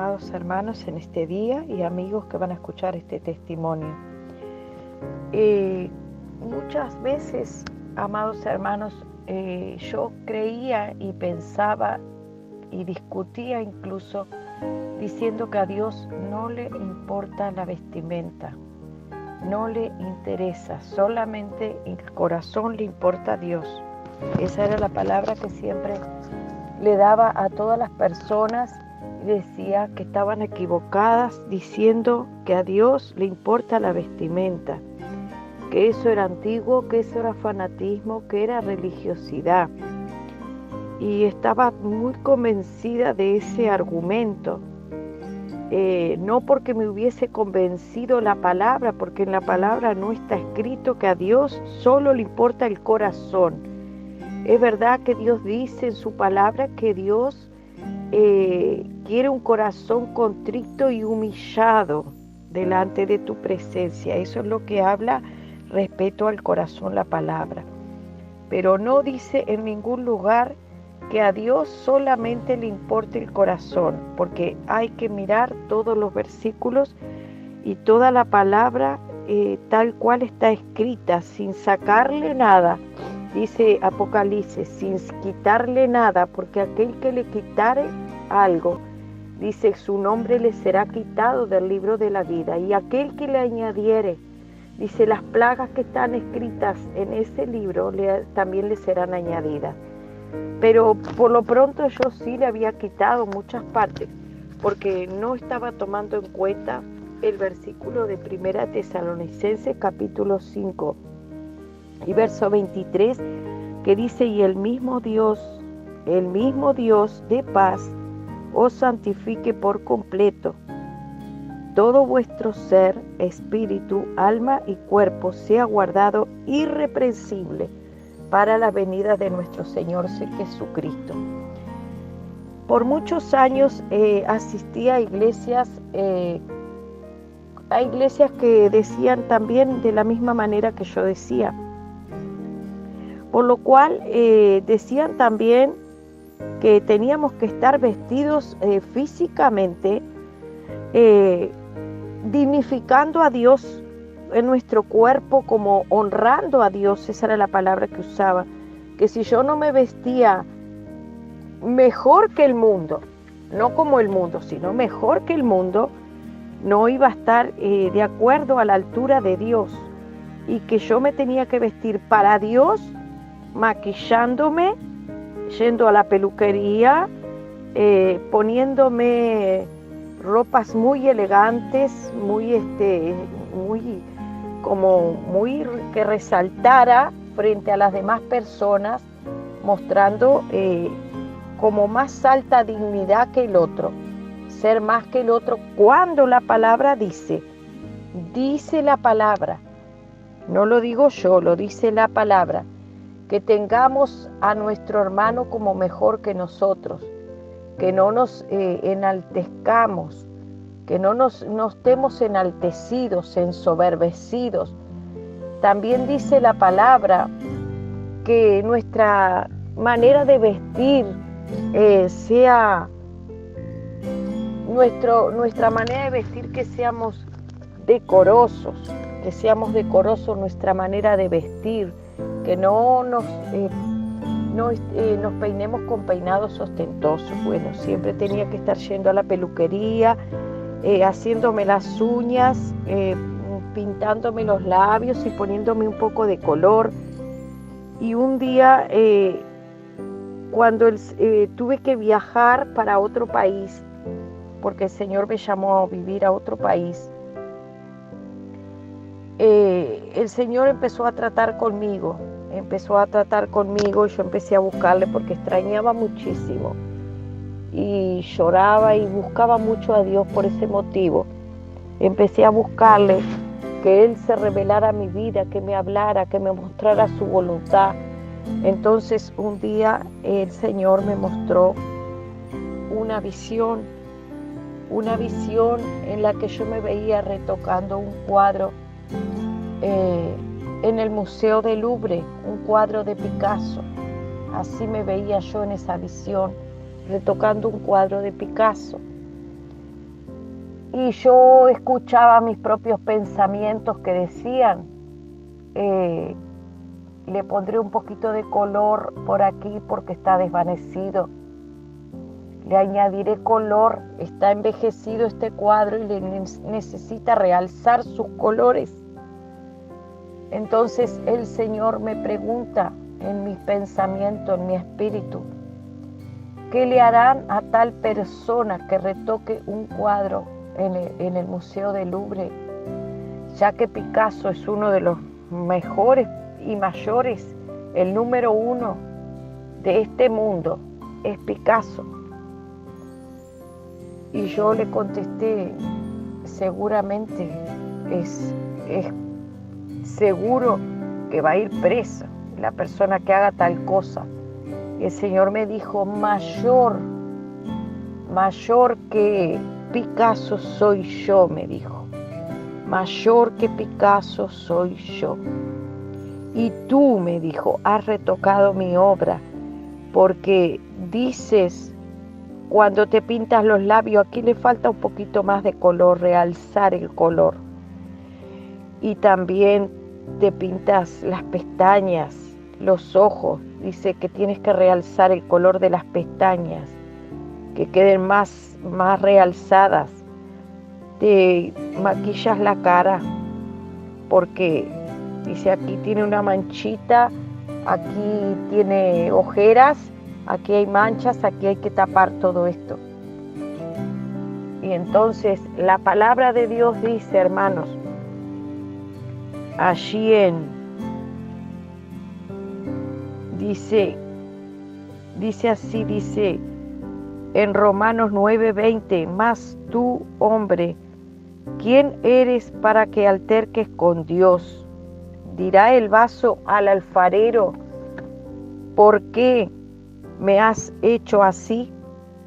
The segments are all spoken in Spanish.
amados hermanos, en este día y amigos que van a escuchar este testimonio. Muchas veces, amados hermanos, yo creía y pensaba y discutía incluso diciendo que a Dios no le importa la vestimenta, no le interesa, solamente el corazón le importa a Dios. Esa era la palabra que siempre le daba a todas las personas y decía que estaban equivocadas diciendo que a Dios le importa la vestimenta, que eso era antiguo, que eso era fanatismo, que era religiosidad. Y estaba muy convencida de ese argumento, no porque me hubiese convencido la palabra, porque en la palabra no está escrito que a Dios solo le importa el corazón. Es verdad que Dios dice en su palabra que Dios quiere un corazón contrito y humillado delante de tu presencia. Eso es lo que habla respecto al corazón la palabra. Pero no dice en ningún lugar que a Dios solamente le importe el corazón, porque hay que mirar todos los versículos y toda la palabra tal cual está escrita, sin sacarle nada. Dice Apocalipsis, sin quitarle nada, porque aquel que le quitare algo, dice, su nombre le será quitado del libro de la vida. Y aquel que le añadiere, dice, las plagas que están escritas en ese libro también le serán añadidas. Pero por lo pronto yo sí le había quitado muchas partes, porque no estaba tomando en cuenta el versículo de 1 Tesalonicenses capítulo 5 y verso 23, que dice, y el mismo Dios de paz os santifique por completo. Todo vuestro ser, espíritu, alma y cuerpo sea guardado irreprensible para la venida de nuestro Señor Jesucristo. Por muchos años asistí a iglesias que decían también de la misma manera que yo decía. Por lo cual decían también que teníamos que estar vestidos físicamente, dignificando a Dios en nuestro cuerpo, como honrando a Dios. Esa era la palabra que usaba, que si yo no me vestía mejor que el mundo, no como el mundo, sino mejor que el mundo, no iba a estar de acuerdo a la altura de Dios, y que yo me tenía que vestir para Dios, maquillándome, yendo a la peluquería, poniéndome ropas muy elegantes, muy que resaltara frente a las demás personas, mostrando como más alta dignidad que el otro, ser más que el otro, cuando la palabra dice la palabra, no lo digo yo, lo dice la palabra, que tengamos a nuestro hermano como mejor que nosotros, que no nos enaltezcamos, que no nos estemos enaltecidos, ensoberbecidos. También dice la palabra que nuestra manera de vestir sea nuestra manera de vestir, que seamos decorosos, nuestra manera de vestir, que no nos peinemos con peinados ostentosos. Bueno, siempre tenía que estar yendo a la peluquería, haciéndome las uñas, pintándome los labios y poniéndome un poco de color. Y un día, cuando tuve que viajar para otro país, porque el Señor me llamó a vivir a otro país, el Señor empezó a tratar conmigo, y yo empecé a buscarle porque extrañaba muchísimo y lloraba y buscaba mucho a Dios por ese motivo. Empecé a buscarle, que Él se revelara a mi vida, que me hablara, que me mostrara su voluntad. Entonces un día el Señor me mostró una visión en la que yo me veía retocando un cuadro en el Museo del Louvre, un cuadro de Picasso. Así me veía yo en esa visión, retocando un cuadro de Picasso. Y yo escuchaba mis propios pensamientos que decían, le pondré un poquito de color por aquí porque está desvanecido. Le añadiré color, está envejecido este cuadro y le necesita realzar sus colores. Entonces el Señor me pregunta en mis pensamientos, en mi espíritu, ¿qué le harán a tal persona que retoque un cuadro en el Museo del Louvre? Ya que Picasso es uno de los mejores y mayores, el número 1 de este mundo es Picasso. Y yo le contesté, seguramente es seguro que va a ir presa la persona que haga tal cosa. Y el Señor me dijo, mayor que Picasso soy yo, me dijo. Mayor que Picasso soy yo. Y tú, me dijo, has retocado mi obra, porque dices, cuando te pintas los labios, aquí le falta un poquito más de color, realzar el color. Y también te pintas las pestañas, los ojos, dice que tienes que realzar el color de las pestañas, que queden más realzadas. Te maquillas la cara, porque dice aquí tiene una manchita, aquí tiene ojeras, aquí hay manchas, aquí hay que tapar todo esto. Y entonces la palabra de Dios dice, hermanos, allí dice en Romanos 9:20, mas tú, hombre, ¿quién eres para que alterques con Dios? Dirá el vaso al alfarero, ¿por qué me has hecho así?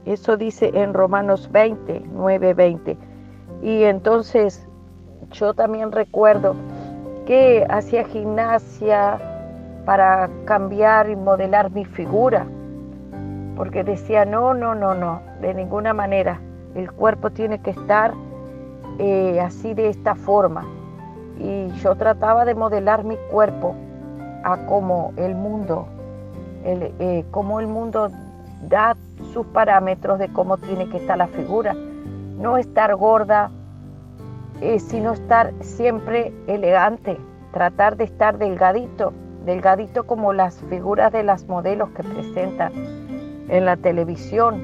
Eso dice en Romanos 9:20. Y entonces yo también recuerdo que hacía gimnasia para cambiar y modelar mi figura, porque decía, no, de ninguna manera, el cuerpo tiene que estar así de esta forma. Y yo trataba de modelar mi cuerpo a como el mundo da sus parámetros de cómo tiene que estar la figura. No estar gorda, sino estar siempre elegante, tratar de estar delgadito como las figuras de las modelos que presentan en la televisión.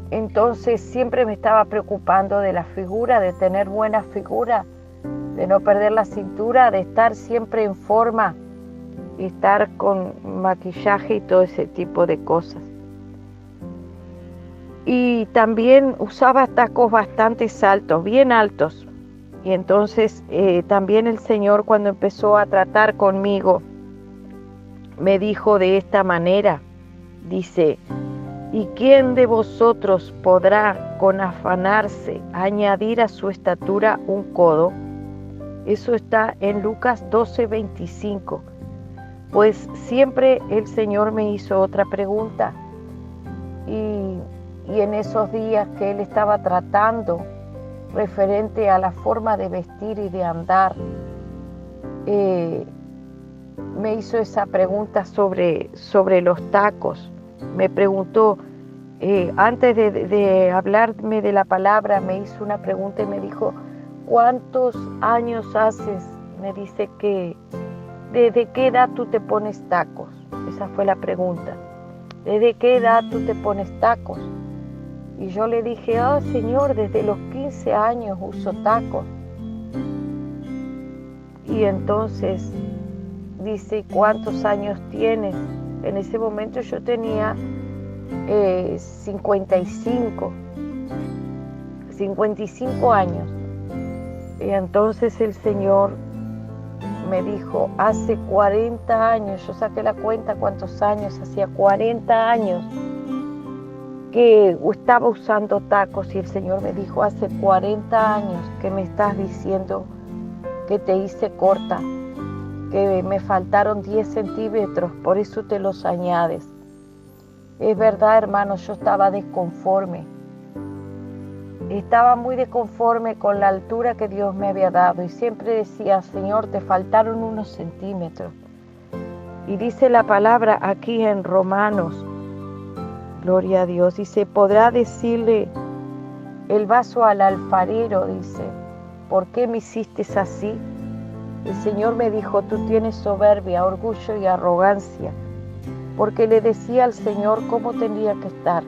Entonces siempre me estaba preocupando de la figura, de tener buena figura, de no perder la cintura, de estar siempre en forma y estar con maquillaje y todo ese tipo de cosas. Y también usaba tacos bastante altos, bien altos. Y entonces también el Señor, cuando empezó a tratar conmigo, me dijo de esta manera, dice, ¿y quién de vosotros podrá con afanarse añadir a su estatura un codo? Eso está en Lucas 12:25. Pues siempre el Señor me hizo otra pregunta. Y en esos días que Él estaba tratando referente a la forma de vestir y de andar, me hizo esa pregunta sobre los tacos. Me preguntó, antes de hablarme de la palabra, me hizo una pregunta y me dijo, ¿cuántos años haces? Me dice que, ¿desde qué edad tú te pones tacos? Esa fue la pregunta. ¿Desde qué edad tú te pones tacos? Y yo le dije, Señor, desde los 15 años uso tacos. Y entonces dice, ¿cuántos años tienes? En ese momento yo tenía 55 años. Y entonces el Señor me dijo, hace 40 años, yo saqué la cuenta cuántos años, hacía 40 años que estaba usando tacos, y el Señor me dijo, hace 40 años que me estás diciendo que te hice corta, que me faltaron 10 centímetros, por eso te los añades. Es verdad, hermanos, yo estaba desconforme. Estaba muy desconforme con la altura que Dios me había dado y siempre decía, Señor, te faltaron unos centímetros. Y dice la palabra aquí en Romanos, gloria a Dios, y se podrá decirle el vaso al alfarero, dice, ¿por qué me hiciste así? El Señor me dijo, tú tienes soberbia, orgullo y arrogancia, porque le decía al Señor cómo tendría que estar.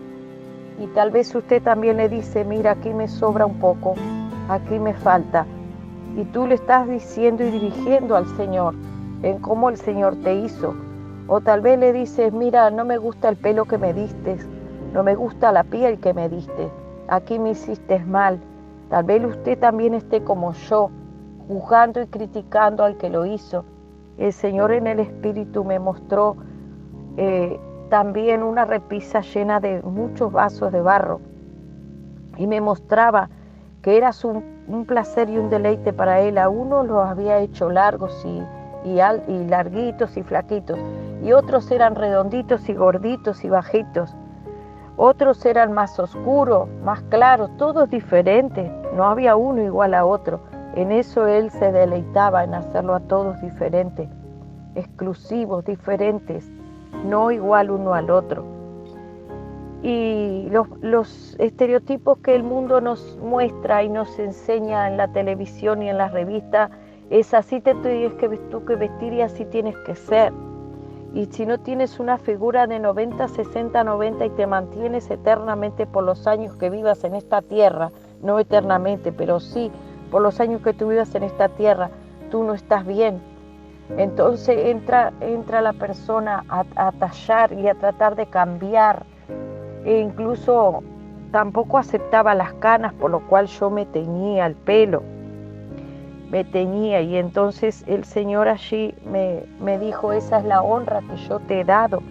Y tal vez usted también le dice, mira, aquí me sobra un poco, aquí me falta. Y tú le estás diciendo y dirigiendo al Señor en cómo el Señor te hizo. O tal vez le dices, mira, no me gusta el pelo que me diste, no me gusta la piel que me diste, aquí me hiciste mal. Tal vez usted también esté como yo, juzgando y criticando al que lo hizo. El Señor en el Espíritu me mostró también una repisa llena de muchos vasos de barro y me mostraba que eras un placer y un deleite para Él. A uno los había hecho largos y larguitos y flaquitos, y otros eran redonditos y gorditos y bajitos, otros eran más oscuros, más claros, todos diferentes, no había uno igual a otro. En eso Él se deleitaba, en hacerlo a todos diferentes, exclusivos, diferentes, no igual uno al otro. Y los estereotipos que el mundo nos muestra y nos enseña en la televisión y en las revistas es así te tienes que vestir y así tienes que ser. Y si no tienes una figura de 90, 60, 90 y te mantienes eternamente por los años que vivas en esta tierra, no eternamente, pero sí por los años que tú vivas en esta tierra, tú no estás bien. Entonces entra la persona a tallar y a tratar de cambiar. E incluso tampoco aceptaba las canas, por lo cual yo me teñía el pelo. Me teñía, y entonces el Señor allí me dijo, esa es la honra que yo te he dado.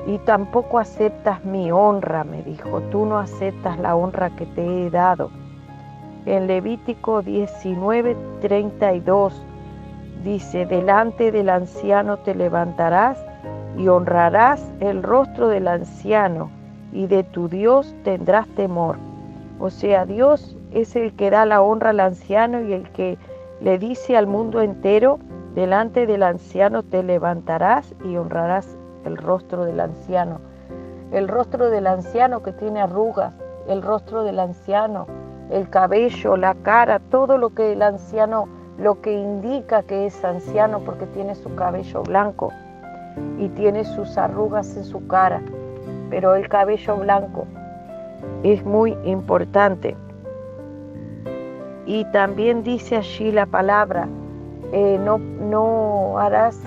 Y tampoco aceptas mi honra, me dijo, tú no aceptas la honra que te he dado. En Levítico 19:32 dice, delante del anciano te levantarás y honrarás el rostro del anciano, y de tu Dios tendrás temor. O sea, Dios es el que da la honra al anciano y el que le dice al mundo entero, delante del anciano te levantarás y honrarás el rostro del anciano. El rostro del anciano que tiene arrugas, el rostro del anciano, el cabello, la cara, todo lo que el anciano, lo que indica que es anciano, porque tiene su cabello blanco y tiene sus arrugas en su cara. Pero el cabello blanco es muy importante. Y también dice allí la palabra, no harás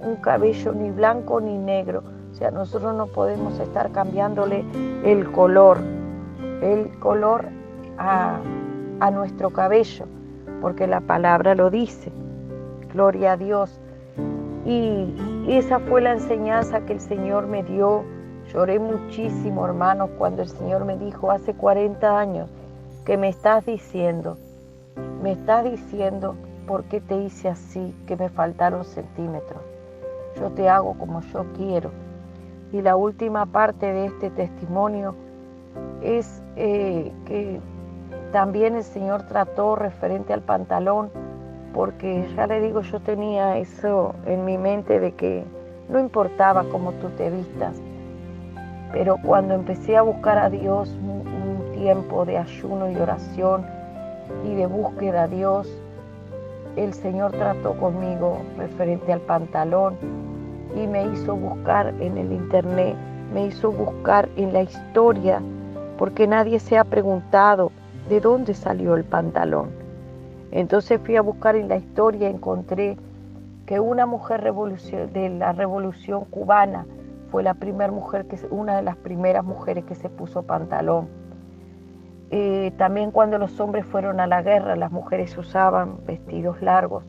un cabello ni blanco ni negro. O sea, nosotros no podemos estar cambiándole el color a nuestro cabello, porque la palabra lo dice. Gloria a Dios. Y esa fue la enseñanza que el Señor me dio. Lloré muchísimo, hermanos, cuando el Señor me dijo hace 40 años que me estás diciendo por qué te hice así, que me faltaron centímetros. Yo te hago como yo quiero. Y la última parte de este testimonio es que también el Señor trató referente al pantalón, porque ya le digo, yo tenía eso en mi mente de que no importaba cómo tú te vistas, pero cuando empecé a buscar a Dios, un tiempo de ayuno y oración y de búsqueda a Dios, el Señor trató conmigo referente al pantalón y me hizo buscar en el internet, me hizo buscar en la historia, porque nadie se ha preguntado de dónde salió el pantalón. Entonces fui a buscar en la historia y encontré que una mujer de la Revolución Cubana fue una de las primeras mujeres que se puso pantalón. También cuando los hombres fueron a la guerra, las mujeres usaban vestidos largos.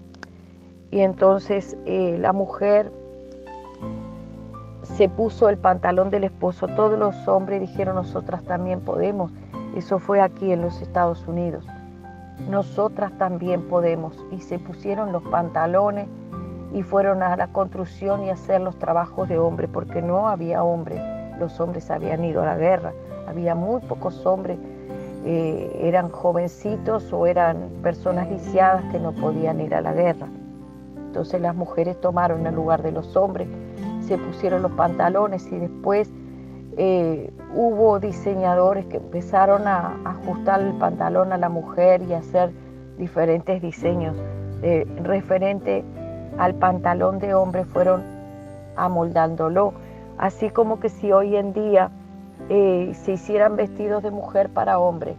Y entonces la mujer se puso el pantalón del esposo. Todos los hombres dijeron, nosotras también podemos. Eso fue aquí en los Estados Unidos. Nosotras también podemos. Y se pusieron los pantalones y fueron a la construcción y a hacer los trabajos de hombre, porque no había hombres los hombres habían ido a la guerra. Había muy pocos hombres, eran jovencitos o eran personas lisiadas que no podían ir a la guerra. Entonces las mujeres tomaron el lugar de los hombres, se pusieron los pantalones y después hubo diseñadores que empezaron a ajustar el pantalón a la mujer y a hacer diferentes diseños referente al pantalón de hombre, fueron amoldándolo. Así como que si hoy en día se hicieran vestidos de mujer para hombre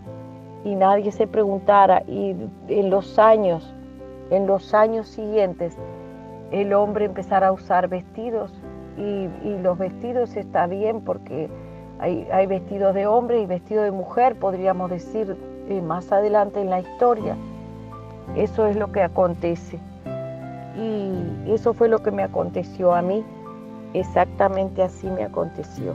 y nadie se preguntara, y en los años siguientes el hombre empezara a usar vestidos, y los vestidos está bien porque hay vestidos de hombre y vestidos de mujer, podríamos decir más adelante en la historia. Eso es lo que acontece, y eso fue lo que me aconteció a mí, exactamente así me aconteció.